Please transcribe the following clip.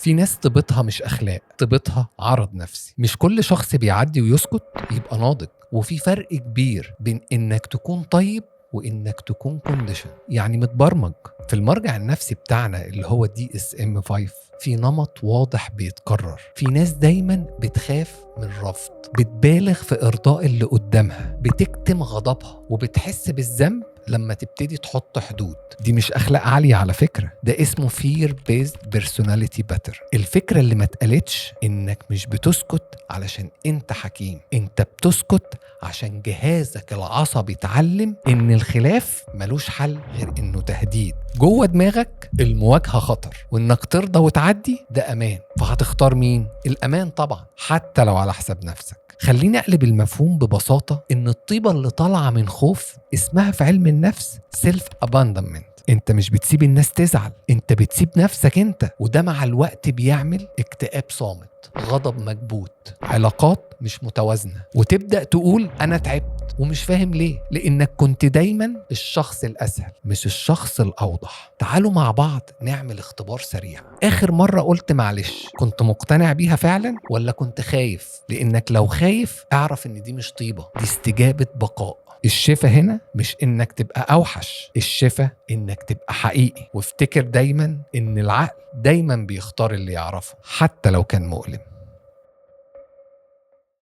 في ناس طيبتها مش أخلاق، طيبتها عرض نفسي. مش كل شخص بيعدي ويسكت يبقى ناضج، وفي فرق كبير بين إنك تكون طيب وإنك تكون كونديشن، يعني متبرمج. في المرجع النفسي بتاعنا اللي هو DSM-5 في نمط واضح بيتكرر. في ناس دايما بتخاف من الرفض، بتبالغ في إرضاء اللي قدامها، بتكتم غضبها، وبتحس بالذنب لما تبتدي تحط حدود. دي مش أخلاق عالية على فكرة، ده اسمه Fear Based Personality Pattern. الفكرة اللي ما اتقالتش إنك مش بتسكت علشان انت حكيم، انت بتسكت عشان جهازك العصبي اتعلم ان الخلاف ملوش حل غير انه تهديد. جوه دماغك المواجهة خطر، وانك ترضى وتعدي ده امان. فهتختار مين؟ الامان طبعا، حتى لو على حساب نفسك. خليني أقلب المفهوم ببساطة إن الطيبة اللي طالعة من خوف اسمها في علم النفس سيلف أباندمنت. انت مش بتسيب الناس تزعل، انت بتسيب نفسك انت، وده مع الوقت بيعمل اكتئاب صامت، غضب مكبوت، علاقات مش متوازنة، وتبدأ تقول أنا تعبت ومش فاهم ليه، لأنك كنت دايما الشخص الأسهل مش الشخص الأوضح. تعالوا مع بعض نعمل اختبار سريع. آخر مرة قلت معلش كنت مقتنع بيها فعلا ولا كنت خايف؟ لأنك لو خايف اعرف إن دي مش طيبة، دي استجابة بقاء. الشفا هنا مش إنك تبقى أوحش، الشفا إنك تبقى حقيقي. وافتكر دايما إن العقل دايما بيختار اللي يعرفه حتى لو كان مؤلم.